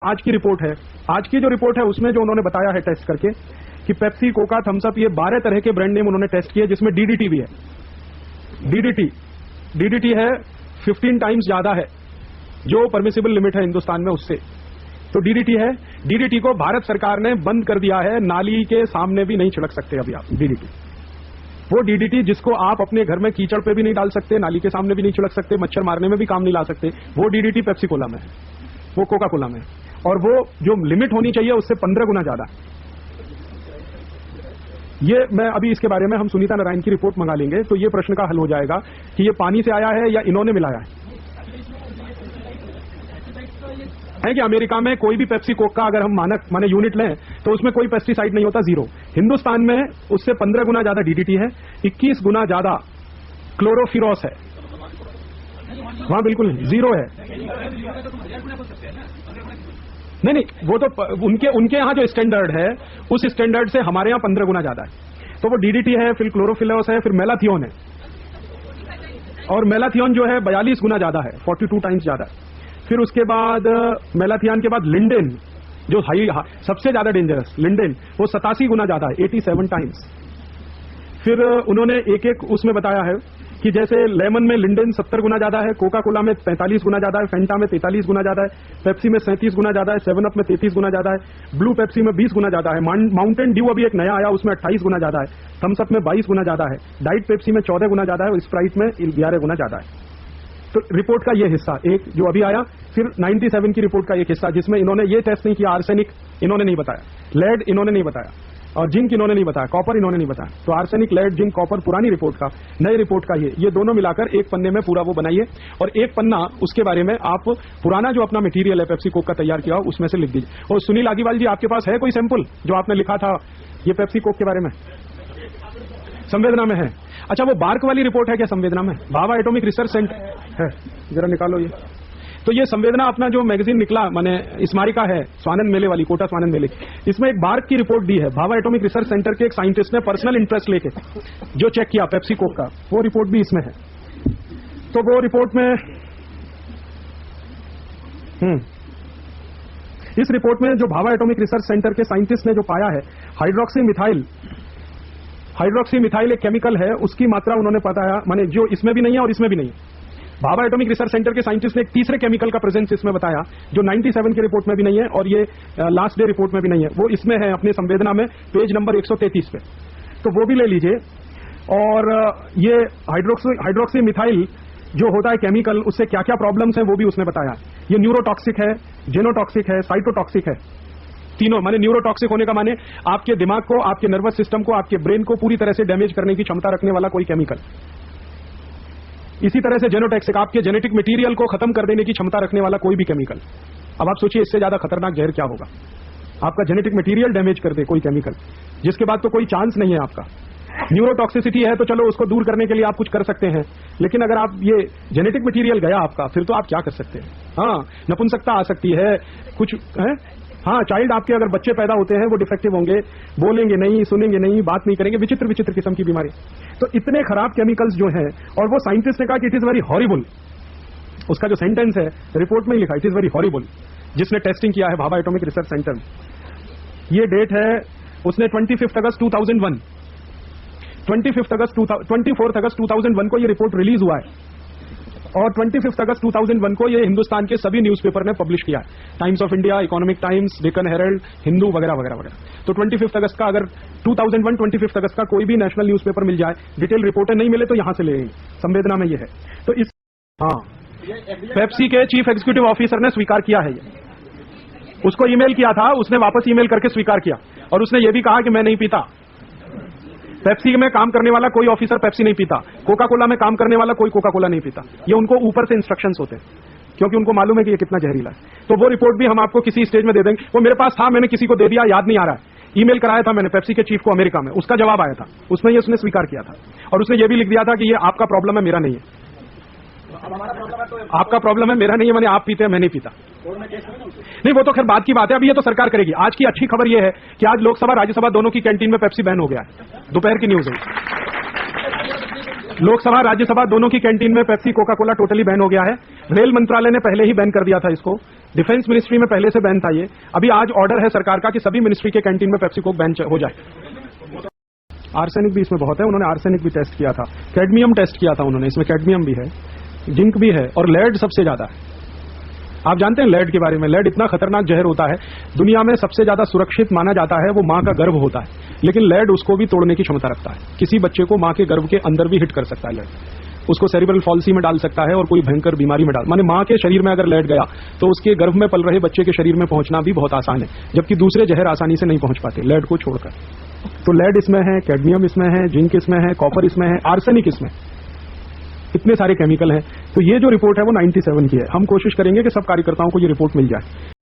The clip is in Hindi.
आज की रिपोर्ट है, आज की जो रिपोर्ट है उसमें जो उन्होंने बताया है टेस्ट करके कि पेप्सी, कोका, थम्स अप, ये 12 तरह के ब्रांड नेम उन्होंने टेस्ट किए जिसमें डीडीटी भी है। डीडीटी है 15 टाइम्स ज्यादा है जो परमिसिबल लिमिट है हिंदुस्तान में उससे। तो डीडीटी है, डीडीटी को भारत सरकार ने बंद कर दिया है, नाली के सामने भी नहीं छिड़क सकते अभी आप डीडीटी। वो डीडीटी जिसको आप अपने घर में कीचड़ पे भी नहीं डाल सकते, नाली के सामने भी नहीं छिड़क सकते, मच्छर मारने में भी काम नहीं ला सकते, वो डीडीटी पेप्सी कोला में है, वो कोका कोला में है। और वो जो लिमिट होनी चाहिए उससे 15 गुना ज्यादा। ये मैं अभी इसके बारे में हम सुनीता नारायण की रिपोर्ट मंगा लेंगे तो ये प्रश्न का हल हो जाएगा कि ये पानी से आया है या इन्होंने मिलाया है कि अमेरिका में कोई भी पेप्सी कोक का अगर हम माने यूनिट लें तो उसमें कोई पेस्टिसाइड नहीं होता, जीरो। हिंदुस्तान में उससे 15 गुना ज्यादा डीडीटी है, 21 गुना ज्यादा क्लोरोफिरोस है, वहां बिल्कुल जीरो है। नहीं, वो तो उनके यहां जो स्टैंडर्ड है उस स्टैंडर्ड से हमारे यहां 15 गुना ज्यादा है। तो वो डीडीटी है, फिर क्लोरोफिलोस है, फिर मेलाथियोन है, और मेलाथियोन जो है 42 गुना ज्यादा है, 42 टाइम्स ज्यादा है। फिर उसके बाद मेलाथियान के बाद लिंडेन जो सबसे ज्यादा डेंजरस, लिंडेन वो 87 गुना ज्यादा है, 87 टाइम्स। फिर उन्होंने एक एक उसमें बताया है कि जैसे लेमन में लिंडेन 70 गुना ज्यादा है, कोका कोला में 45 गुना ज्यादा है, फेंटा में 43 गुना ज्यादा है, पेप्सी में 37 गुना ज्यादा है, 7 अप में 33 गुना ज्यादा है, ब्लू पेप्सी में 20 गुना ज्यादा है, माउंटेन ड्यू अभी एक नया आया उसमें 28 गुना ज्यादा है, थम्स अप में 22 गुना ज्यादा है, डाइट पेप्सी में 14 गुना ज्यादा है और स्प्राइट में 11 गुना ज्यादा है। तो रिपोर्ट का ये हिस्सा एक जो अभी आया, फिर 97 की रिपोर्ट का एक हिस्सा जिसमें इन्होंने ये टेस्ट नहीं किया, आर्सेनिक इन्होंने नहीं बताया, लेड इन्होंने नहीं बताया, और जिंक इन्होंने नहीं बताया, कॉपर इन्होंने नहीं बताया। तो आर्सेनिक, लेड, जिंक, कॉपर पुरानी रिपोर्ट का, नई रिपोर्ट का ये दोनों मिलाकर एक पन्ने में पूरा वो बनाइए और एक पन्ना उसके बारे में आप पुराना जो अपना मटेरियल है पेप्सी कोक का तैयार किया हो उसमें से लिख दीजिए। और सुनील आगीवाल जी, आपके पास है कोई सैंपल जो आपने लिखा था ये पेप्सी कोक के बारे में? संवेदना में है। अच्छा, वो बार्क वाली रिपोर्ट है क्या संवेदना में? भाभा एटॉमिक रिसर्च सेंटर है, जरा निकालो ये। तो ये संवेदना अपना जो मैगजीन निकला, माने स्मारिका है स्वानंद मेले वाली, कोटा स्वानंद मेले, इसमें एक बार्क की रिपोर्ट दी है। भाभा एटॉमिक रिसर्च सेंटर के एक साइंटिस्ट ने पर्सनल इंटरेस्ट लेके जो चेक किया पेप्सी कोक का, वो रिपोर्ट भी इसमें है। तो वो रिपोर्ट में इस रिपोर्ट में जो भाभा एटॉमिक रिसर्च सेंटर के साइंटिस्ट ने जो पाया है, हाइड्रोक्सी मिथाइल एक केमिकल है, उसकी मात्रा उन्होंने बताया, माने जो इसमें भी नहीं है और इसमें भी नहीं है। भाभा एटॉमिक रिसर्च सेंटर के साइंटिस्ट ने एक तीसरे केमिकल का प्रेजेंस इसमें बताया जो 97 की रिपोर्ट में भी नहीं है और ये लास्ट डे रिपोर्ट में भी नहीं है, वो इसमें है अपनी संवेदना में पेज नंबर 133 पे। तो वो भी ले लीजिए। और ये हाइड्रोक्सी मिथाइल जो होता है केमिकल, उससे क्या क्या प्रॉब्लम्स है वो भी उसने बताया। ये न्यूरोटॉक्सिक है, जेनोटॉक्सिक है, साइटोटॉक्सिक है, तीनों। माने न्यूरोटॉक्सिक होने का माने आपके दिमाग को, आपके नर्वस सिस्टम को, आपके ब्रेन को पूरी तरह से डैमेज करने की क्षमता रखने वाला कोई केमिकल। इसी तरह से जेनोटॉक्सिक, आपके जेनेटिक मटेरियल को खत्म कर देने की क्षमता रखने वाला कोई भी केमिकल। अब आप सोचिए इससे ज्यादा खतरनाक जहर क्या होगा? आपका जेनेटिक मटेरियल डैमेज कर दे कोई केमिकल, जिसके बाद तो कोई चांस नहीं है आपका। न्यूरोटॉक्सिसिटी है तो चलो उसको दूर करने के लिए आप कुछ कर सकते हैं, लेकिन अगर आप ये जेनेटिक मटेरियल गया आपका, फिर तो आप क्या कर सकते हैं? हाँ, नपुंसकता आ सकती है, कुछ है। हाँ, चाइल्ड आपके अगर बच्चे पैदा होते हैं वो डिफेक्टिव होंगे, बोलेंगे नहीं, सुनेंगे नहीं, बात नहीं करेंगे, विचित्र विचित्र किस्म की बीमारी। तो इतने खराब केमिकल्स जो हैं, और वो साइंटिस्ट ने कहा कि इट इज वेरी हॉरिबल। उसका जो सेंटेंस है रिपोर्ट में ही लिखा, इट इज वेरी हॉरिबल, जिसने टेस्टिंग किया है भाभा एटॉमिक रिसर्च सेंटर में। ये डेट है, उसने 25 अगस्त 2001, 24 अगस्त 2001 को ये रिपोर्ट रिलीज हुआ है और 25 अगस्त 2001 को ये हिंदुस्तान के सभी न्यूज़पेपर ने पब्लिश किया है, Times of India, Economic Times, Deccan Herald, Hindu वगैरह वगैरह वगैरह। तो 25 अगस्त का अगर 2001 25 अगस्त का कोई भी नेशनल न्यूज़पेपर मिल जाए, डिटेल रिपोर्टें नहीं मिले तो यहां से ले लेंगे, संवेदना में ये है। तो इस पेप्सी के चीफ एग्जीक्यूटिव ऑफिसर ने स्वीकार किया है ये। उसको ईमेल किया था, उसने वापस ईमेल करके स्वीकार किया और उसने ये भी कहा कि मैं नहीं पीता। पेप्सी में काम करने वाला कोई ऑफिसर पेप्सी नहीं पीता, कोका कोला में काम करने वाला कोई कोका कोला नहीं पीता। ये उनको ऊपर से इंस्ट्रक्शंस होते हैं, क्योंकि उनको मालूम है कि ये कितना जहरीला है। तो वो रिपोर्ट भी हम आपको किसी स्टेज में दे देंगे। वो मेरे पास था, मैंने किसी को दे दिया, याद नहीं आ रहा है। ईमेल कराया था मैंने पेप्सी के चीफ को अमेरिका में, उसका जवाब आया था, उसमें ये उसने स्वीकार किया था और उसने ये भी लिख दिया था कि ये आपका प्रॉब्लम है, मेरा नहीं है। आपका प्रॉब्लम है, मेरा नहीं है, मैंने आप पीते हैं, मैं नहीं पीता। नहीं, वो तो खैर बात की बात है, अभी ये तो सरकार करेगी। आज की अच्छी खबर ये है कि आज लोकसभा राज्यसभा दोनों की कैंटीन में पेप्सी बैन हो गया है, दोपहर की न्यूज है। लोकसभा राज्यसभा दोनों की कैंटीन में Pepsi Coca Cola totally ban हो गया है। रेल मंत्रालय ने पहले ही बैन कर दिया था इसको, डिफेंस मिनिस्ट्री में पहले से बैन था ये, अभी आज ऑर्डर है सरकार का कि सभी मिनिस्ट्री के कैंटीन में पेप्सी कोक बैन हो जाए। आर्सेनिक भी इसमें बहुत है, उन्होंने आर्सेनिक भी टेस्ट किया था, कैडमियम टेस्ट किया था उन्होंने, इसमें कैडमियम भी है, जिंक भी है और लेड सबसे ज्यादा है। आप जानते हैं लेड के बारे में, लेड इतना खतरनाक जहर होता है, दुनिया में सबसे ज्यादा सुरक्षित माना जाता है वो मां का गर्भ होता है, लेकिन लेड उसको भी तोड़ने की क्षमता रखता है। किसी बच्चे को मां के गर्भ के अंदर भी हिट कर सकता है लेड, उसको सेरिब्रल पॉल्सी में डाल सकता है और कोई भयंकर बीमारी में डाल, माने मां के शरीर में अगर लेड गया तो उसके गर्भ में पल रहे बच्चे के शरीर में पहुंचना भी बहुत आसान है, जबकि दूसरे जहर आसानी से नहीं पहुंच पाते लेड को छोड़कर। तो लेड इसमें है, कैडमियम इसमें है, जिंक इसमें है, कॉपर इसमें है, आर्सेनिक इसमें, इतने सारे केमिकल हैं। तो ये जो रिपोर्ट है वो 97 की है। हम कोशिश करेंगे कि सब कार्यकर्ताओं को ये रिपोर्ट मिल जाए।